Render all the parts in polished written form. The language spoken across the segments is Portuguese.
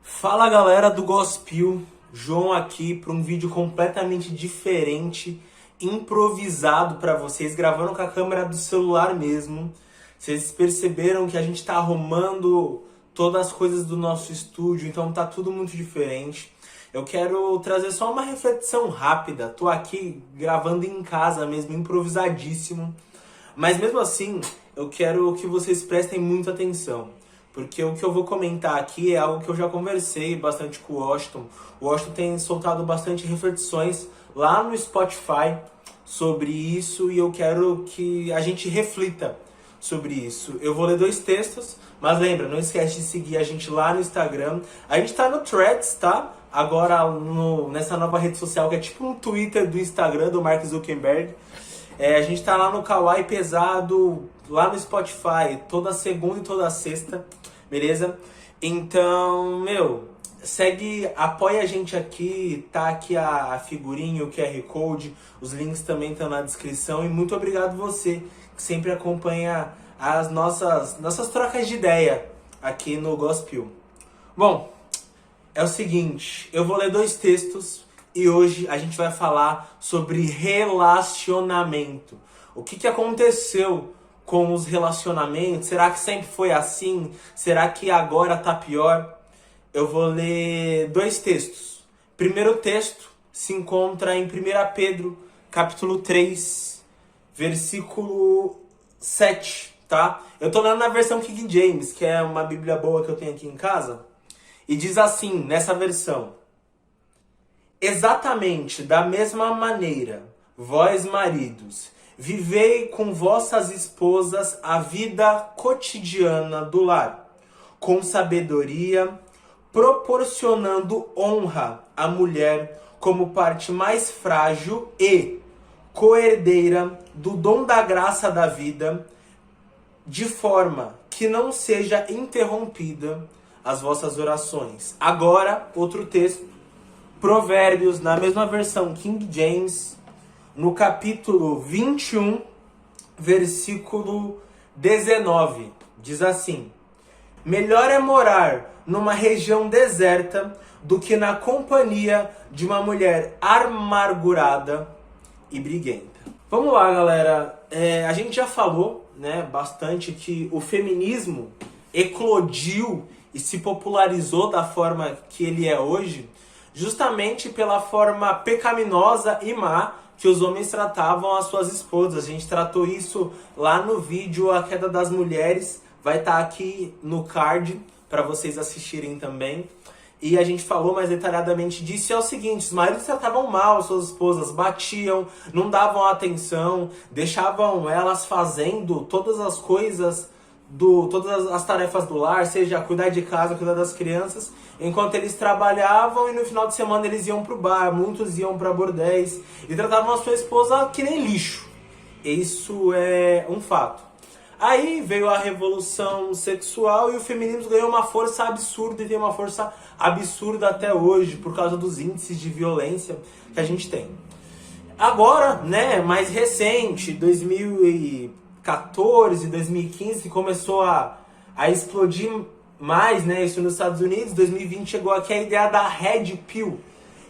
Fala galera do Gospel, João aqui para um vídeo completamente diferente, improvisado para vocês, gravando com a câmera do celular mesmo. Vocês perceberam que a gente está arrumando todas as coisas do nosso estúdio, então tá tudo muito diferente. Eu quero trazer só uma reflexão rápida, tô aqui gravando em casa mesmo, improvisadíssimo. Mas mesmo assim, eu quero que vocês prestem muita atenção. Porque o que eu vou comentar aqui é algo que eu já conversei bastante com o Washington. O Washington tem soltado bastante reflexões lá no Spotify sobre isso e eu quero que a gente reflita sobre isso. Eu vou ler 2 textos, mas lembra, não esquece de seguir a gente lá no Instagram. A gente tá no Threads, tá? Agora nessa nova rede social que é tipo um Twitter do Instagram do Mark Zuckerberg. A gente tá lá no Kawaii Pesado, lá no Spotify, toda segunda e toda sexta, beleza? Então, segue, apoia a gente aqui, tá aqui a figurinha, o QR Code, os links também estão na descrição. E muito obrigado você que sempre acompanha as nossas trocas de ideia aqui no Gospel. Bom, é o seguinte, eu vou ler 2 textos. E hoje a gente vai falar sobre relacionamento. O que aconteceu com os relacionamentos? Será que sempre foi assim? Será que agora tá pior? Eu vou ler 2 textos. Primeiro texto se encontra em 1 Pedro, capítulo 3, versículo 7, tá? Eu tô lendo na versão King James, que é uma bíblia boa que eu tenho aqui em casa. E diz assim, nessa versão: exatamente da mesma maneira, vós maridos, vivei com vossas esposas a vida cotidiana do lar, com sabedoria, proporcionando honra à mulher como parte mais frágil e coerdeira do dom da graça da vida, de forma que não seja interrompida as vossas orações. Agora, outro texto. Provérbios, na mesma versão King James, no capítulo 21, versículo 19, diz assim: melhor é morar numa região deserta do que na companhia de uma mulher amargurada e briguenta. Vamos lá, galera. A gente já falou, bastante que o feminismo eclodiu e se popularizou da forma que ele é hoje, justamente pela forma pecaminosa e má que os homens tratavam as suas esposas. A gente tratou isso lá no vídeo A Queda das Mulheres, vai estar aqui no card para vocês assistirem também. E a gente falou mais detalhadamente disso. E é o seguinte, os maridos tratavam mal as suas esposas, batiam, não davam atenção, deixavam elas fazendo todas as coisas, todas as tarefas do lar, seja cuidar de casa, cuidar das crianças, enquanto eles trabalhavam, e no final de semana eles iam pro bar, muitos iam para bordéis e tratavam a sua esposa que nem lixo. Isso é um fato. Aí veio a revolução sexual e o feminismo ganhou uma força absurda e tem uma força absurda até hoje por causa dos índices de violência que a gente tem. Agora, mais recente, 2014, 2015, começou a explodir mais, isso nos Estados Unidos. 2020 chegou aqui a ideia da Red Pill,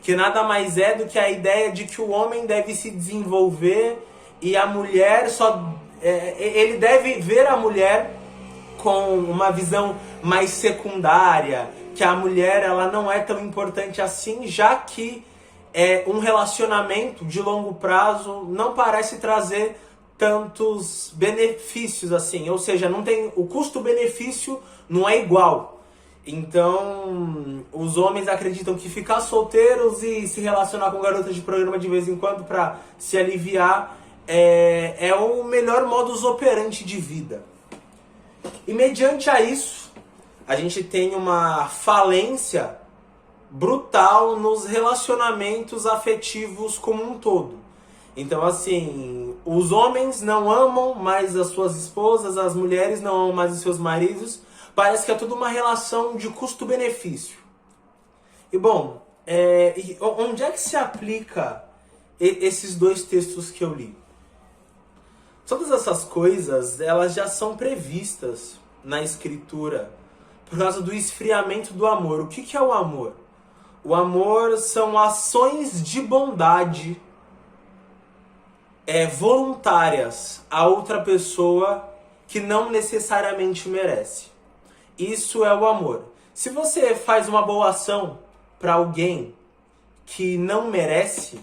que nada mais é do que a ideia de que o homem deve se desenvolver e a mulher ele deve ver a mulher com uma visão mais secundária, que a mulher ela não é tão importante assim, já que um relacionamento de longo prazo não parece trazer tantos benefícios assim, ou seja, não tem, o custo-benefício não é igual. Então, os homens acreditam que ficar solteiros e se relacionar com garotas de programa de vez em quando para se aliviar é o melhor modus operandi de vida. E mediante a isso, a gente tem uma falência brutal nos relacionamentos afetivos como um todo. Então, assim, os homens não amam mais as suas esposas, as mulheres não amam mais os seus maridos. Parece que é tudo uma relação de custo-benefício. E bom, onde é que se aplica esses 2 textos que eu li? Todas essas coisas, elas já são previstas na Escritura por causa do esfriamento do amor. O que é o amor? O amor são ações de bondade voluntárias a outra pessoa que não necessariamente merece. Isso é o amor. Se você faz uma boa ação para alguém que não merece,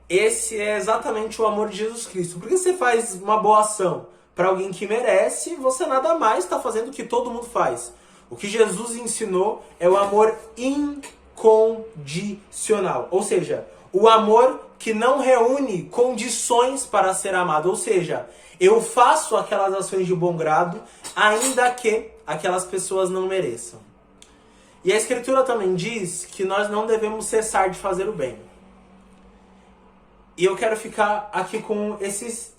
esse é exatamente o amor de Jesus Cristo. Porque você faz uma boa ação para alguém que merece, você nada mais está fazendo o que todo mundo faz. O que Jesus ensinou é o amor incondicional. Ou seja, o amor que não reúne condições para ser amado. Ou seja, eu faço aquelas ações de bom grado, ainda que aquelas pessoas não mereçam. E a Escritura também diz que nós não devemos cessar de fazer o bem. E eu quero ficar aqui com esses...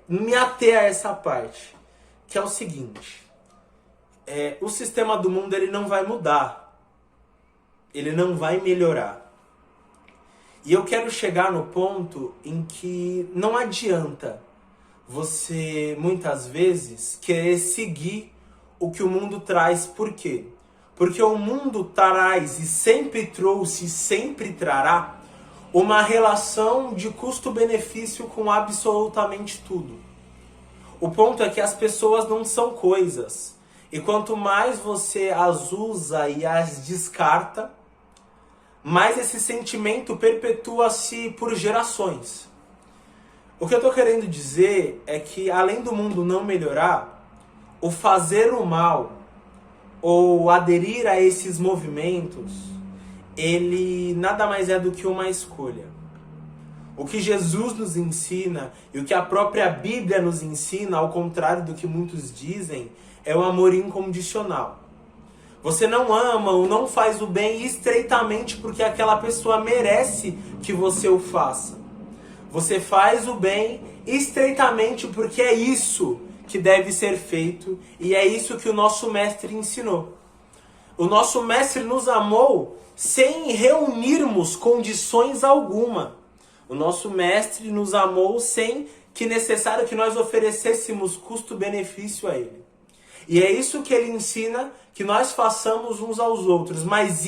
me ater a essa parte, que é o seguinte. O sistema do mundo ele não vai mudar. Ele não vai melhorar. E eu quero chegar no ponto em que não adianta você, muitas vezes, querer seguir o que o mundo traz. Por quê? Porque o mundo traz e sempre trouxe e sempre trará uma relação de custo-benefício com absolutamente tudo. O ponto é que as pessoas não são coisas. E quanto mais você as usa e as descarta, mais esse sentimento perpetua-se por gerações. O que eu estou querendo dizer é que, além do mundo não melhorar, o fazer o mal ou aderir a esses movimentos, ele nada mais é do que uma escolha. O que Jesus nos ensina e o que a própria Bíblia nos ensina, ao contrário do que muitos dizem, é o amor incondicional. Você não ama ou não faz o bem estreitamente porque aquela pessoa merece que você o faça. Você faz o bem estreitamente porque é isso que deve ser feito e é isso que o nosso mestre ensinou. O nosso mestre nos amou sem reunirmos condições alguma. O nosso mestre nos amou sem que necessário que nós oferecêssemos custo-benefício a ele. E é isso que ele ensina que nós façamos uns aos outros. Mas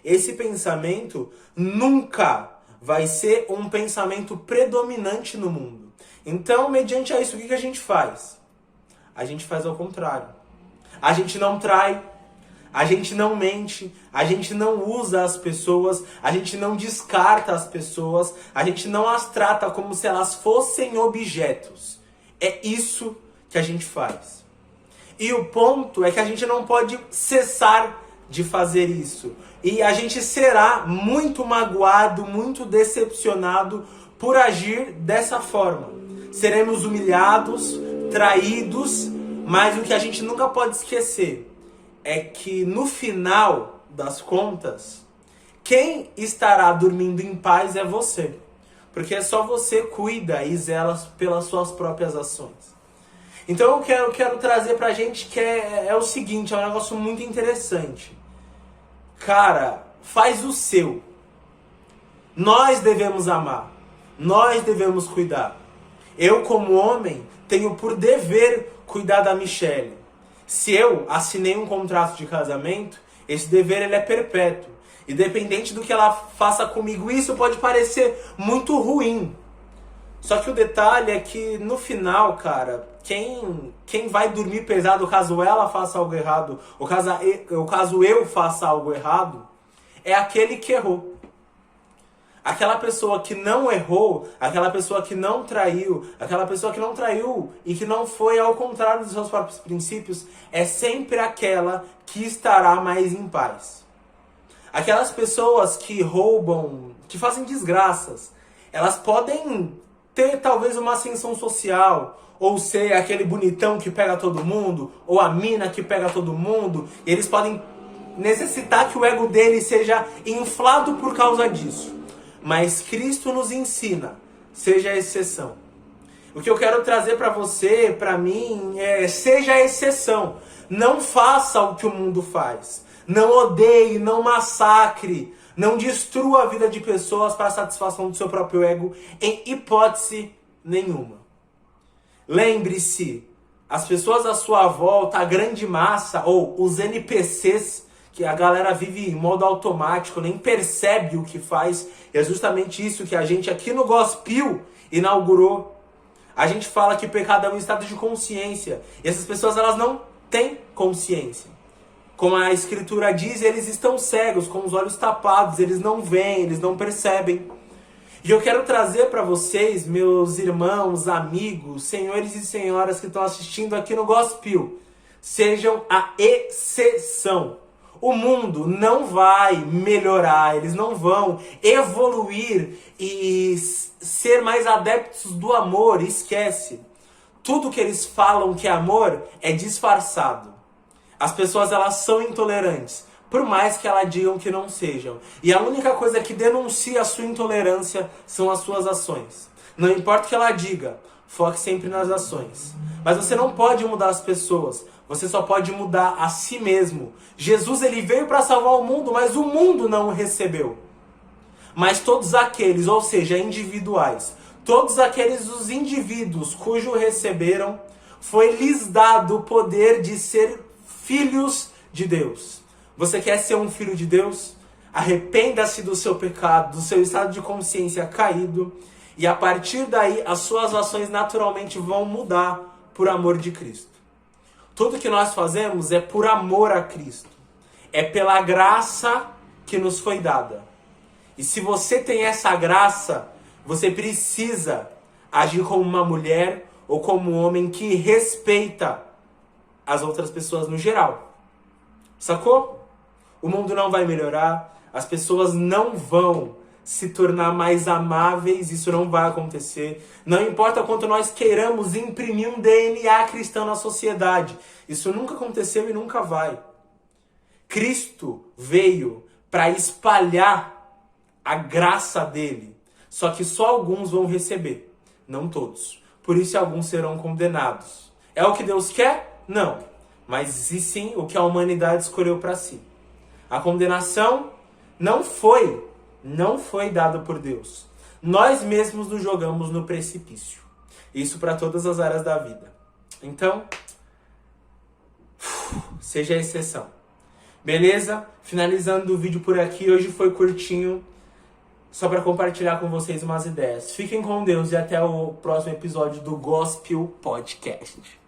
esse pensamento, nunca vai ser um pensamento predominante no mundo. Então, mediante a isso, o que a gente faz? A gente faz ao contrário. A gente não trai, a gente não mente, a gente não usa as pessoas, a gente não descarta as pessoas, a gente não as trata como se elas fossem objetos. É isso que a gente faz. E o ponto é que a gente não pode cessar de fazer isso. E a gente será muito magoado, muito decepcionado por agir dessa forma. Seremos humilhados, traídos, mas o que a gente nunca pode esquecer é que no final das contas, quem estará dormindo em paz é você. Porque só você cuida e zela pelas suas próprias ações. Então eu quero trazer pra gente que é o seguinte, é um negócio muito interessante. Cara, faz o seu. Nós devemos amar. Nós devemos cuidar. Eu, como homem, tenho por dever cuidar da Michelle. Se eu assinei um contrato de casamento, esse dever ele é perpétuo. Independente do que ela faça comigo, isso pode parecer muito ruim. Só que o detalhe é que no final, cara, quem vai dormir pesado caso ela faça algo errado, ou caso eu faça algo errado, é aquele que errou. Aquela pessoa que não errou, aquela pessoa que não traiu, aquela pessoa que não traiu e que não foi ao contrário dos seus próprios princípios, é sempre aquela que estará mais em paz. Aquelas pessoas que roubam, que fazem desgraças, elas podem ter talvez uma ascensão social, ou ser aquele bonitão que pega todo mundo, ou a mina que pega todo mundo, e eles podem necessitar que o ego deles seja inflado por causa disso. Mas Cristo nos ensina, seja a exceção. O que eu quero trazer para você, para mim, seja a exceção. Não faça o que o mundo faz. Não odeie, não massacre, não destrua a vida de pessoas para a satisfação do seu próprio ego, em hipótese nenhuma. Lembre-se, As pessoas à sua volta, a grande massa, ou os NPCs, que a galera vive em modo automático, nem percebe o que faz. E é justamente isso que a gente aqui no Gospel inaugurou. A gente fala que pecado é um estado de consciência. E essas pessoas, elas não têm consciência. Como a Escritura diz, eles estão cegos, com os olhos tapados, eles não veem, eles não percebem. E eu quero trazer para vocês, meus irmãos, amigos, senhores e senhoras que estão assistindo aqui no Gospel, sejam a exceção. O mundo não vai melhorar, eles não vão evoluir e ser mais adeptos do amor, esquece. Tudo que eles falam que é amor é disfarçado. As pessoas, elas são intolerantes, por mais que elas digam que não sejam. E a única coisa que denuncia a sua intolerância são as suas ações. Não importa o que ela diga, foque sempre nas ações. Mas você não pode mudar as pessoas, você só pode mudar a si mesmo. Jesus, ele veio para salvar o mundo, mas o mundo não o recebeu. Mas todos aqueles, ou seja, individuais, todos aqueles os indivíduos cujo receberam, foi-lhes dado o poder de ser filhos de Deus. Você quer ser um filho de Deus? Arrependa-se do seu pecado, do seu estado de consciência caído, e a partir daí as suas ações naturalmente vão mudar por amor de Cristo. Tudo que nós fazemos é por amor a Cristo. É pela graça que nos foi dada. E se você tem essa graça, você precisa agir como uma mulher ou como um homem que respeita as outras pessoas no geral. Sacou? O mundo não vai melhorar, as pessoas não vão se tornar mais amáveis, isso não vai acontecer. Não importa quanto nós queiramos imprimir um DNA cristão na sociedade, isso nunca aconteceu e nunca vai. Cristo veio para espalhar a graça dele, só que só alguns vão receber, não todos. Por isso alguns serão condenados. É o que Deus quer? Não. Mas e sim o que a humanidade escolheu para si. A condenação não foi dada por Deus. Nós mesmos nos jogamos no precipício. Isso para todas as áreas da vida. Então, seja a exceção. Beleza? Finalizando o vídeo por aqui. Hoje foi curtinho, só para compartilhar com vocês umas ideias. Fiquem com Deus e até o próximo episódio do Gospel Podcast.